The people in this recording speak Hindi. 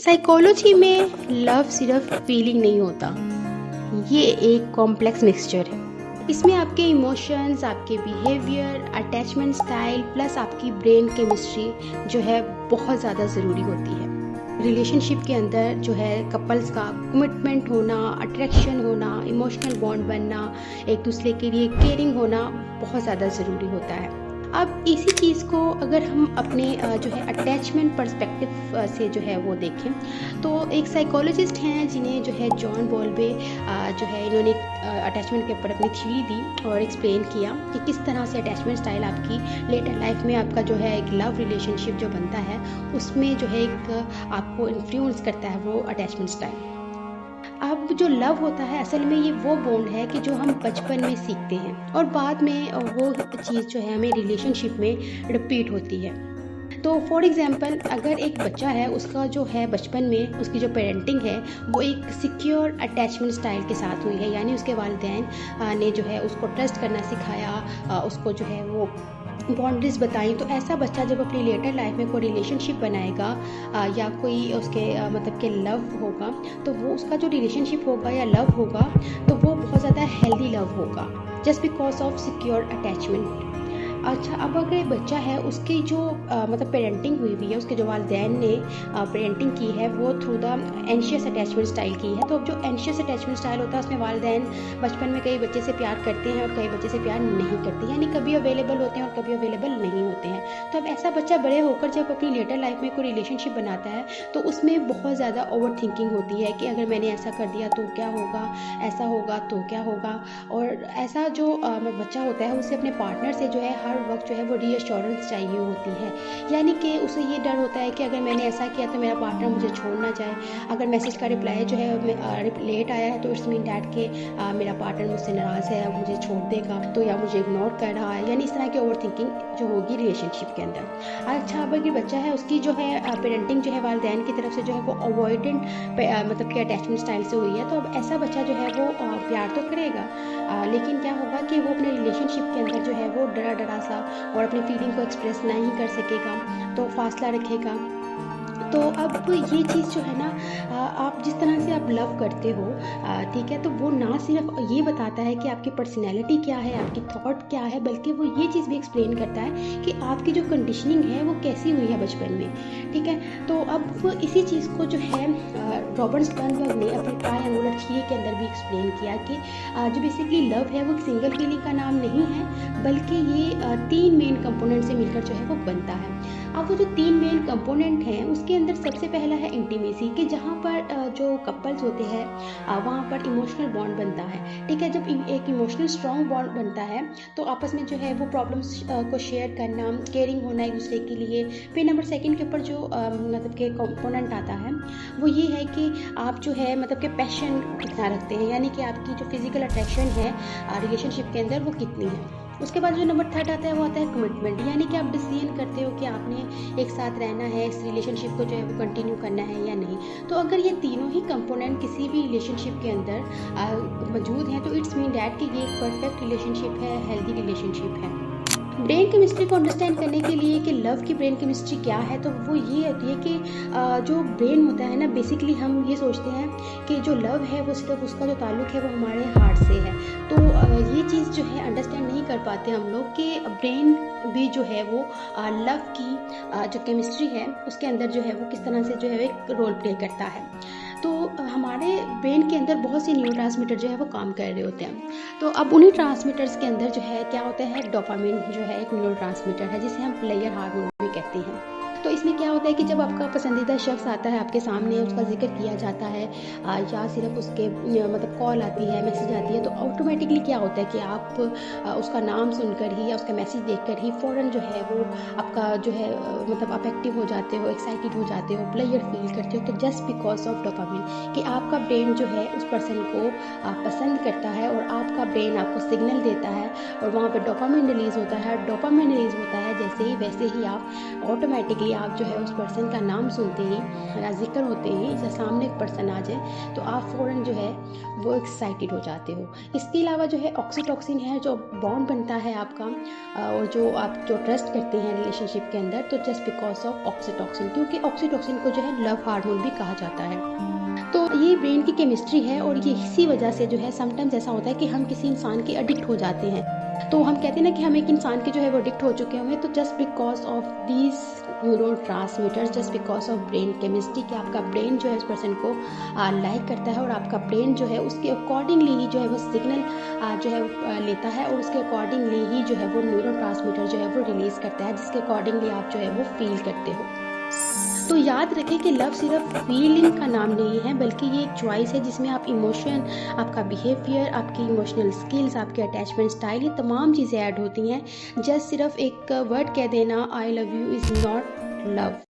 साइकोलॉजी में लव सिर्फ फीलिंग नहीं होता, ये एक कॉम्प्लेक्स मिक्सचर है। इसमें आपके इमोशंस, आपके बिहेवियर, अटैचमेंट स्टाइल प्लस आपकी ब्रेन केमिस्ट्री जो है बहुत ज़्यादा ज़रूरी होती है। रिलेशनशिप के अंदर जो है कपल्स का कमिटमेंट होना, अट्रैक्शन होना, इमोशनल बॉन्ड बनना, एक दूसरे के लिए केयरिंग होना बहुत ज़्यादा ज़रूरी होता है। अब इसी चीज़ को अगर हम अपने जो है अटैचमेंट पर्सपेक्टिव से जो है वो देखें, तो एक साइकोलॉजिस्ट हैं जिन्हें जो है जॉन बॉल्बे जो है इन्होंने अटैचमेंट के ऊपर अपनी थ्योरी दी और एक्सप्लेन किया कि किस तरह से अटैचमेंट स्टाइल आपकी लेटर लाइफ में आपका जो है एक लव रिलेशनशिप जो बनता है उसमें जो है एक आपको इन्फ्लुएंस करता है वो अटैचमेंट स्टाइल। अब जो लव होता है असल में ये वो बॉन्ड है कि जो हम बचपन में सीखते हैं और बाद में वो चीज़ जो है हमें रिलेशनशिप में रिपीट होती है। तो फॉर एग्जांपल अगर एक बच्चा है उसका जो है बचपन में उसकी जो पेरेंटिंग है वो एक सिक्योर अटैचमेंट स्टाइल के साथ हुई है, यानी उसके वालिदैन ने जो है उसको ट्रस्ट करना सिखाया, उसको जो है वो बाउंड्रीज बताई। तो ऐसा बच्चा जब अपनी लेटर लाइफ में कोई रिलेशनशिप बनाएगा या कोई उसके मतलब के लव होगा, तो वो उसका जो रिलेशनशिप होगा या लव होगा तो वो बहुत ज़्यादा हेल्दी लव होगा just because of secure attachment. अच्छा, अब अगर एक बच्चा है उसकी जो मतलब पेरेंटिंग हुई हुई है, उसके जो वालिदैन ने पेरेंटिंग की है वो through the anxious attachment style की है। तो अब जो एंशियस अटैचमेंट स्टाइल होता है उसमें वालिदैन बचपन में कई बच्चे से प्यार करते हैं और कई बच्चे से प्यार नहीं करते, यानी कभी अवेलेबल होते हैं और कभी अवेलेबल नहीं होते हैं। तो अब ऐसा बच्चा बड़े होकर जब अपनी लेटर लाइफ में कोई रिलेशनशिप बनाता है तो उसमें बहुत ज़्यादा ओवर थिंकिंग होती है कि अगर मैंने ऐसा कर दिया तो क्या होगा, ऐसा होगा तो क्या होगा। और ऐसा जो बच्चा होता है उसे अपने पार्टनर से जो है हर वक्त जो है वो रीअश्योरेंस चाहिए होती है, यानी कि उसे ये डर होता है कि अगर मैंने ऐसा किया तो मेरा पार्टनर मुझे छोड़ ना जाए। अगर मैसेज का रिप्लाई जो है लेट आया है तो इट्स मीन डैट कि मेरा पार्टनर मुझसे नाराज़ है, मुझे छोड़ देगा तो या मुझे इग्नोर कर रहा है, यानी इस तरह की ओवर थिंकिंग जो होगी रिलेशनशिप के अंदर। अच्छा, अब अगर बच्चा है उसकी जो है पेरेंटिंग जो है वालिदैन की तरफ से जो है वो अवॉइडेंट मतलब कि अटैचमेंट स्टाइल से हुई है, तो अब ऐसा बच्चा जो है वो प्यार तो करेगा लेकिन क्या होगा कि वो अपने रिलेशनशिप के अंदर जो है वो डरा डरा सा और अपनी फीलिंग को एक्सप्रेस नहीं कर सकेगा, तो फासला रखेगा। तो अब ये चीज़ जो है ना आप जिस तरह से आप लव करते हो ठीक है, तो वो ना सिर्फ ये बताता है कि आपकी पर्सनैलिटी क्या है, आपकी थॉट क्या है, बल्कि वो ये चीज़ भी एक्सप्लेन करता है कि आपकी जो कंडीशनिंग है वो कैसी हुई है बचपन में। ठीक है, तो अब वो इसी चीज़ को जो है रॉबर्ट स्टर्नबर्ग ने अपने ट्रायंगुलर थ्योरी के अंदर भी एक्सप्लेन किया कि जो बेसिकली लव है वो एक सिंगल फीलिंग का नाम नहीं है, बल्कि ये 3 मेन कंपोनेंट से मिलकर जो है वो बनता है। अब वो जो 3 मेन कंपोनेंट हैं उसके अंदर सबसे पहला है इंटीमेसी, कि जहाँ पर जो कपल्स होते हैं वहाँ पर इमोशनल बॉन्ड बनता है। ठीक है, जब एक इमोशनल स्ट्रॉन्ग बॉन्ड बनता है तो आपस में जो है वो प्रॉब्लम्स को शेयर करना, केयरिंग होना एक दूसरे के लिए। फिर नंबर सेकंड के ऊपर जो मतलब के कंपोनेंट आता है वो ये है कि आप जो है मतलब के पैशन कितना रखते हैं, यानी कि आपकी जो फिजिकल अट्रैक्शन है रिलेशनशिप के अंदर वो कितनी है। उसके बाद जो नंबर थर्ड आता है वो आता है कमिटमेंट, यानी कि आप डिसीजन करते हो कि आपने एक साथ रहना है, इस रिलेशनशिप को जो है वो कंटिन्यू करना है या नहीं। तो अगर ये तीनों ही कंपोनेंट किसी भी रिलेशनशिप के अंदर मौजूद हैं तो इट्स मीन डैट कि ये एक परफेक्ट रिलेशनशिप है, हेल्दी रिलेशनशिप है। ब्रेन केमिस्ट्री को अंडरस्टैंड करने के लिए कि लव की ब्रेन केमिस्ट्री क्या है, तो वो ये होती है कि जो ब्रेन होता है ना, बेसिकली हम ये सोचते हैं कि जो लव है वो सिर्फ उसका जो ताल्लुक है वो हमारे हार्ट से है। तो ये चीज़ जो है अंडरस्टैंड नहीं कर पाते हम लोग कि ब्रेन भी जो है वो लव की जो केमिस्ट्री है उसके अंदर जो है वो किस तरह से जो है एक रोल प्ले करता है। तो हमारे ब्रेन के अंदर बहुत से न्यूरोट्रांसमीटर जो है वो काम कर रहे होते हैं। तो अब उन्हीं ट्रांसमीटर्स के अंदर जो है क्या होता है, डोपामिन जो है एक न्यूरोट्रांसमीटर है जिसे हम प्लेयर हार्मोन भी कहते हैं। तो इसमें क्या होता है कि जब आपका पसंदीदा शख्स आता है आपके सामने, उसका जिक्र किया जाता है या सिर्फ उसके मतलब कॉल आती है, मैसेज आती है, तो ऑटोमेटिकली क्या होता है कि आप उसका नाम सुनकर ही या उसका मैसेज देखकर ही फ़ौरन जो है वो आपका जो है मतलब आप एक्टिव हो जाते हो, एक्साइटेड हो जाते हो, प्लेयर फील करते हो। तो जस्ट बिकॉज ऑफ डोपामिन कि आपका ब्रेन जो है उस पर्सन को पसंद करता है और आपका ब्रेन आपको सिग्नल देता है और वहाँ पर डोपामिन रिलीज़ होता है। डोपामिन रिलीज़ होता है जैसे ही, वैसे ही आप ऑटोमेटिकली ऑटोमेटिकली आप जो है उस पर्सन का नाम सुनते ही या ज़िक्र होते ही या सामने एक पर्सन आ जाए तो आप फ़ौरन जो है वो एक्साइटेड हो जाते हो। इसके अलावा जो है ऑक्सीटोसिन है, जो बॉन्ड बनता है आपका और जो आप जो ट्रस्ट करते हैं रिलेशनशिप के अंदर, तो जस्ट बिकॉज ऑफ ऑक्सीटोसिन, क्योंकि ऑक्सीटोसिन को जो है लव हार्मोन भी कहा जाता है। तो ये ब्रेन की केमिस्ट्री है और ये इसी वजह से जो है समटाइम्स ऐसा होता है कि हम किसी इंसान के एडिक्ट हो जाते हैं। तो हम कहते हैं ना कि हम एक इंसान के जो है वो एडिक्ट हो चुके होंगे, तो just because of these neurotransmitters, just because of brain chemistry, कि आपका ब्रेन जो है उस पर्सन को लाइक करता है और आपका ब्रेन जो है उसके अकॉर्डिंगली ही जो है वो सिग्नल जो है लेता है और उसके अकॉर्डिंगली ही जो है वो न्यूरोट्रांसमीटर जो है वो रिलीज़ करता है, जिसके अकॉर्डिंगली आप जो है वो फील करते हो। तो याद रखें कि लव सिर्फ फीलिंग का नाम नहीं है, बल्कि ये एक चॉइस है जिसमें आप इमोशन, आपका बिहेवियर, आपकी इमोशनल स्किल्स, आपके अटैचमेंट स्टाइल, ये तमाम चीज़ें ऐड होती हैं। जस्ट सिर्फ एक वर्ड कह देना I love you is not love.